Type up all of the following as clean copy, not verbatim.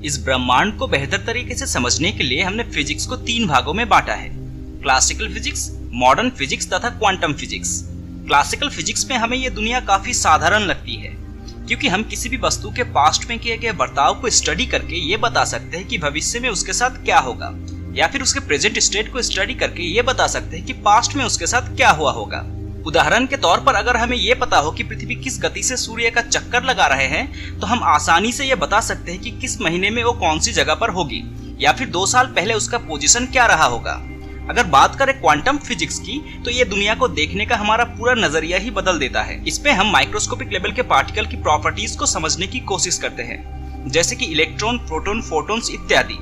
इस ब्रह्मांड को बेहतर तरीके से समझने के लिए हमने फिजिक्स को 3 भागों में बांटा है, क्लासिकल फिजिक्स, मॉडर्न फिजिक्स तथा क्वांटम फिजिक्स। क्लासिकल फिजिक्स में हमें ये दुनिया काफी साधारण लगती है, क्योंकि हम किसी भी वस्तु के पास्ट में किए गए बर्ताव को स्टडी करके ये बता सकते हैं कि भविष्य में उसके साथ क्या होगा, या फिर उसके प्रेजेंट स्टेट को स्टडी करके ये बता सकते हैं कि पास्ट में उसके साथ क्या हुआ होगा। उदाहरण के तौर पर अगर हमें ये पता हो कि पृथ्वी किस गति से सूर्य का चक्कर लगा रहे हैं, तो हम आसानी से ये बता सकते हैं कि किस महीने में वो कौन सी जगह पर होगी, या फिर 2 साल पहले उसका पोजीशन क्या रहा होगा। अगर बात करें क्वांटम फिजिक्स की, तो ये दुनिया को देखने का हमारा पूरा नजरिया ही बदल देता है। इसमें हम माइक्रोस्कोपिक लेवल के पार्टिकल की प्रॉपर्टीज को समझने की कोशिश करते हैं, जैसे कि इलेक्ट्रॉन, प्रोटॉन, फोटॉन्स इत्यादि।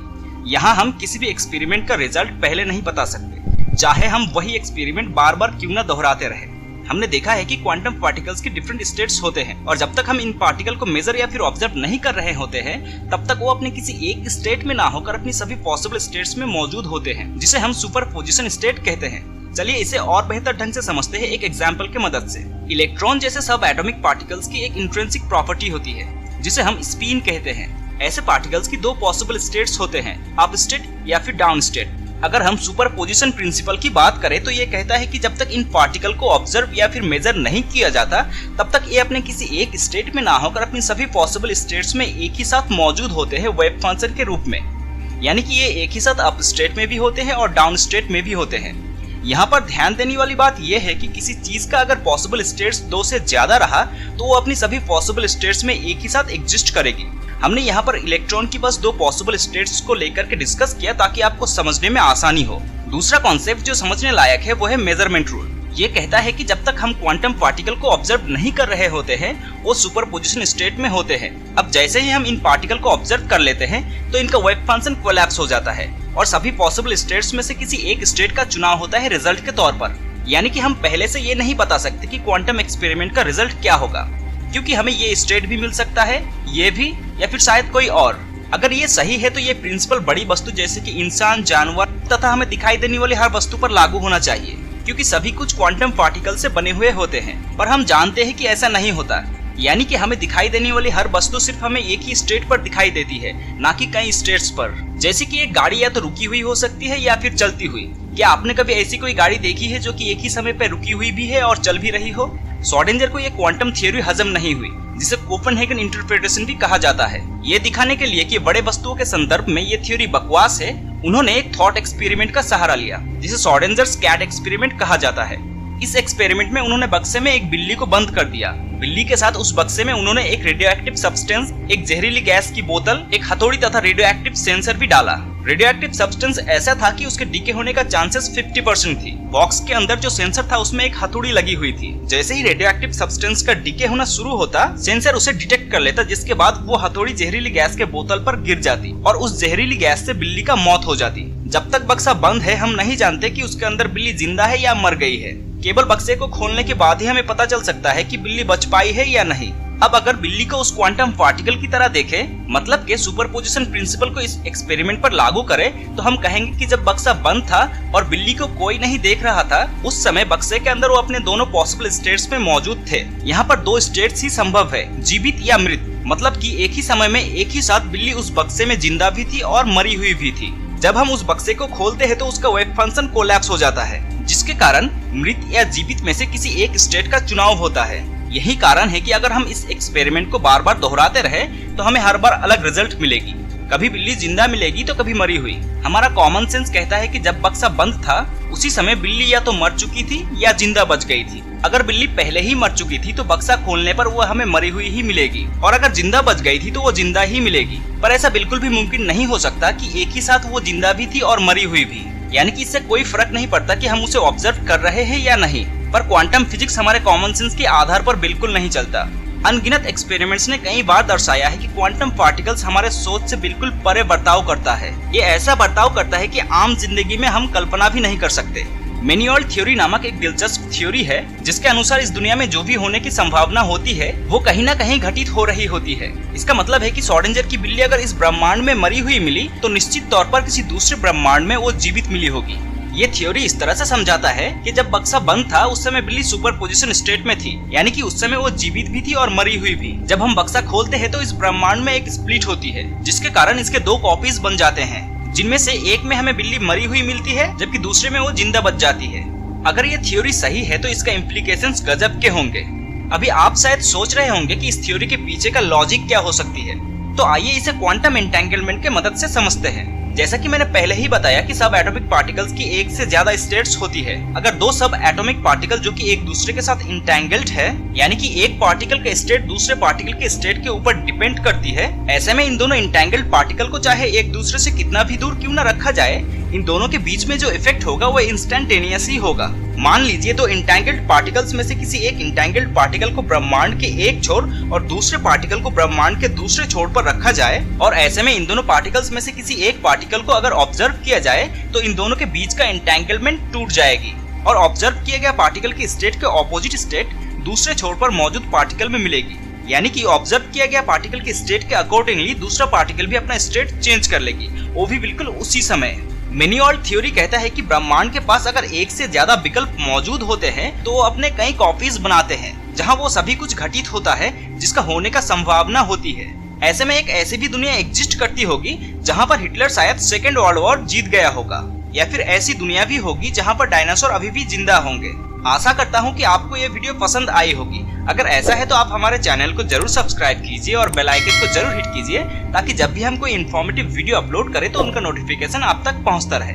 यहाँ हम किसी भी एक्सपेरिमेंट का रिजल्ट पहले नहीं बता सकते, चाहे हम वही एक्सपेरिमेंट बार बार क्यों न दोहराते रहे। हमने देखा है कि क्वांटम पार्टिकल्स के डिफरेंट स्टेट्स होते हैं, और जब तक हम इन पार्टिकल को मेजर या फिर ऑब्जर्व नहीं कर रहे होते हैं, तब तक वो अपने किसी एक स्टेट में ना होकर अपनी सभी पॉसिबल स्टेट्स में मौजूद होते हैं, जिसे हम सुपरपोजिशन स्टेट कहते हैं। चलिए इसे और बेहतर ढंग से समझते हैं एक एग्जाम्पल के मदद से। इलेक्ट्रॉन जैसे सब एटॉमिक पार्टिकल्स की एक इंट्रिंसिक प्रॉपर्टी होती है, जिसे हम स्पिन कहते हैं। ऐसे पार्टिकल्स की 2 पॉसिबल स्टेट्स होते हैं, अप स्टेट या फिर डाउन स्टेट। अगर हम सुपरपोजिशन प्रिंसिपल की बात करें, तो ये कहता है कि जब तक इन पार्टिकल को ऑब्जर्व या फिर मेजर नहीं किया जाता, तब तक ये अपने किसी एक स्टेट में ना होकर अपनी सभी पॉसिबल स्टेट्स में एक ही साथ मौजूद होते हैं वेव फंक्शन के रूप में। यानी कि ये एक ही साथ अप स्टेट में भी होते हैं और डाउन स्टेट में भी होते हैं। यहाँ पर ध्यान देने वाली बात यह है कि किसी चीज का अगर पॉसिबल स्टेट्स 2 से ज्यादा रहा, तो वो अपनी सभी पॉसिबल स्टेट्स में एक ही साथ एग्जिस्ट करेगी। हमने यहाँ पर इलेक्ट्रॉन की बस 2 पॉसिबल स्टेट्स को लेकर के डिस्कस किया, ताकि आपको समझने में आसानी हो। दूसरा कॉन्सेप्ट जो समझने लायक है वो है मेजरमेंट रूल। ये कहता है कि जब तक हम क्वांटम पार्टिकल को ऑब्जर्व नहीं कर रहे होते हैं, वो सुपरपोजिशन स्टेट में होते हैं। अब जैसे ही हम इन पार्टिकल को ऑब्जर्व कर लेते हैं, तो इनका वेव फंक्शन कोलैप्स हो जाता है, और सभी पॉसिबल स्टेट्स में से किसी एक स्टेट का चुनाव होता है रिजल्ट के तौर पर। यानी कि हम पहले से ये नहीं बता सकते कि क्वांटम एक्सपेरिमेंट का रिजल्ट क्या होगा, क्योंकि हमें ये स्टेट भी मिल सकता है, ये भी, या फिर शायद कोई और। अगर ये सही है, तो ये प्रिंसिपल बड़ी वस्तु जैसे कि इंसान, जानवर तथा हमें दिखाई देने वाली हर वस्तु पर लागू होना चाहिए, क्योंकि सभी कुछ क्वांटम पार्टिकल से बने हुए होते हैं। पर हम जानते हैं कि ऐसा नहीं होता, यानी कि हमें दिखाई देने वाली हर वस्तु सिर्फ हमें एक ही स्टेट पर दिखाई देती है, ना कि कई स्टेट्स पर। जैसे कि एक गाड़ी या तो रुकी हुई हो सकती है या फिर चलती हुई। क्या आपने कभी ऐसी कोई गाड़ी देखी है जो कि एक ही समय पर रुकी हुई भी है और चल भी रही हो? श्रोडिंगर को ये क्वांटम थ्योरी हजम नहीं हुई, जिसे कोपेनहेगन इंटरप्रिटेशन भी कहा जाता है। ये दिखाने के लिए कि बड़े वस्तुओं के संदर्भ में ये थ्योरी बकवास है, उन्होंने एक थॉट एक्सपेरिमेंट का सहारा लिया, जिसे श्रोडिंगर्स कैट एक्सपेरिमेंट कहा जाता है। इस एक्सपेरिमेंट में उन्होंने बक्से में एक बिल्ली को बंद कर दिया। बिल्ली के साथ उस बक्से में उन्होंने एक रेडियोएक्टिव सब्सटेंस, एक जहरीली गैस की बोतल, एक हथौड़ी तथा रेडियोएक्टिव सेंसर भी डाला। रेडियोएक्टिव सब्सटेंस ऐसा था कि उसके डीके होने का चांसेस 50% थी। बॉक्स के अंदर जो सेंसर था उसमें एक हथौड़ी लगी हुई थी। जैसे ही रेडियोएक्टिव सब्सटेंस का डीके होना शुरू होता, सेंसर उसे डिटेक्ट कर लेता, जिसके बाद वो हथौड़ी जहरीली गैस के बोतल पर गिर जाती और उस जहरीली गैस से बिल्ली का मौत हो जाती। जब तक बक्सा बंद है, हम नहीं जानते कि उसके अंदर बिल्ली जिंदा है या मर गई है। केवल बक्से को खोलने के बाद ही हमें पता चल सकता है कि बिल्ली बच पाई है या नहीं। अब अगर बिल्ली को उस क्वांटम पार्टिकल की तरह देखे, मतलब के सुपरपोजिशन प्रिंसिपल को इस एक्सपेरिमेंट पर लागू करें, तो हम कहेंगे कि जब बक्सा बंद था और बिल्ली को कोई नहीं देख रहा था, उस समय बक्से के अंदर वो अपने दोनों पॉसिबल स्टेट्स में मौजूद थे। यहाँ पर 2 स्टेट्स ही संभव है, जीवित या मृत। मतलब कि एक ही समय में एक ही साथ बिल्ली उस बक्से में जिंदा भी थी और मरी हुई भी थी। जब हम उस बक्से को खोलते हैं, तो उसका वेव फंक्शन कोलैप्स हो जाता है, जिसके कारण मृत या जीवित में से किसी एक स्टेट का चुनाव होता है। यही कारण है कि अगर हम इस एक्सपेरिमेंट को बार बार दोहराते रहे, तो हमें हर बार अलग रिजल्ट मिलेगी। कभी बिल्ली जिंदा मिलेगी तो कभी मरी हुई। हमारा कॉमन सेंस कहता है कि जब बक्सा बंद था, उसी समय बिल्ली या तो मर चुकी थी या जिंदा बच गई थी। अगर बिल्ली पहले ही मर चुकी थी, तो बक्सा खोलने पर वो हमें मरी हुई ही मिलेगी, और अगर जिंदा बच गई थी तो वो जिंदा ही मिलेगी। पर ऐसा बिल्कुल भी मुमकिन नहीं हो सकता कि एक ही साथ वो जिंदा भी थी और मरी हुई भी। यानी कि इससे कोई फर्क नहीं पड़ता कि हम उसे ऑब्जर्व कर रहे हैं या नहीं। पर क्वांटम फिजिक्स हमारे कॉमन सेंस के आधार पर बिल्कुल नहीं चलता। अनगिनत एक्सपेरिमेंट्स ने कई बार दर्शाया है कि क्वांटम पार्टिकल्स हमारे सोच से बिल्कुल परे बर्ताव करता है। ये ऐसा बर्ताव करता है कि आम जिंदगी में हम कल्पना भी नहीं कर सकते। मेनियॉल थ्योरी नामक एक दिलचस्प थ्योरी है, जिसके अनुसार इस दुनिया में जो भी होने की संभावना होती है, वो कहीं न कहीं घटित हो रही होती है। इसका मतलब है कि श्रोडिंगर की बिल्ली अगर इस ब्रह्मांड में मरी हुई मिली, तो निश्चित तौर पर किसी दूसरे ब्रह्मांड में वो जीवित मिली होगी। ये थ्योरी इस तरह से समझाता है कि जब बक्सा बंद था उस समय बिल्ली सुपरपोजिशन स्टेट में थी, यानी कि उस समय वो जीवित भी थी और मरी हुई भी। जब हम बक्सा खोलते हैं तो इस ब्रह्मांड में एक स्प्लिट होती है, जिसके कारण इसके दो कॉपीज बन जाते हैं, जिनमें से एक में हमें बिल्ली मरी हुई मिलती है जबकि दूसरे में वो जिंदा बच जाती है। अगर ये थ्योरी सही है तो इसका इम्प्लीकेशंस गजब के होंगे। अभी आप शायद सोच रहे होंगे कि इस थ्योरी के पीछे का लॉजिक क्या हो सकती है, तो आइए इसे क्वांटम एंटेंगलमेंट के मदद से समझते हैं। जैसा कि मैंने पहले ही बताया कि सब एटॉमिक पार्टिकल्स की एक से ज्यादा स्टेट्स होती है। अगर दो सब एटॉमिक पार्टिकल जो कि एक दूसरे के साथ इंटेंगल्ड है, यानी कि एक पार्टिकल का स्टेट दूसरे पार्टिकल के स्टेट के ऊपर डिपेंड करती है, ऐसे में इन दोनों इंटेंगल्ड पार्टिकल को चाहे एक दूसरे से कितना भी दूर क्यों न रखा जाए, इन दोनों के बीच में जो इफेक्ट होगा वो इंस्टेंटेनियस ही होगा। मान लीजिए दो इंटेंगल्ड पार्टिकल्स में से किसी एक इंटेंगल्ड पार्टिकल को ब्रह्मांड के एक छोर और दूसरे पार्टिकल को ब्रह्मांड के दूसरे छोर पर रखा जाए, और ऐसे में इन दोनों पार्टिकल्स में से किसी एक पार्टिकल को अगर ऑब्जर्व किया जाए तो इन दोनों के बीच का एंटेंगलमेंट टूट जाएगी और ऑब्जर्व किया गया पार्टिकल की स्टेट के ऑपोजिट स्टेट दूसरे छोर पर मौजूद पार्टिकल में मिलेगी, यानी कि ऑब्जर्व किया गया पार्टिकल की स्टेट के अकॉर्डिंगली दूसरा पार्टिकल भी अपना स्टेट चेंज कर लेगी, वो भी बिल्कुल उसी समय। मेनियॉल्ड थ्योरी कहता है कि ब्रह्मांड के पास अगर एक से ज्यादा विकल्प मौजूद होते हैं तो वो अपने कई कॉपीज बनाते हैं, जहां वो सभी कुछ घटित होता है जिसका होने का संभावना होती है। ऐसे में एक ऐसी भी दुनिया एग्जिस्ट करती होगी जहां पर हिटलर शायद सेकेंड वर्ल्ड वॉर जीत गया होगा, या फिर ऐसी दुनिया भी होगी जहां पर डायनासोर अभी भी जिंदा होंगे। आशा करता हूं कि आपको ये वीडियो पसंद आई होगी। अगर ऐसा है तो आप हमारे चैनल को जरूर सब्सक्राइब कीजिए और बेल आइकन को जरूर हिट कीजिए, ताकि जब भी हम कोई इन्फॉर्मेटिव वीडियो अपलोड करें तो उनका नोटिफिकेशन आप तक पहुंचता रहे।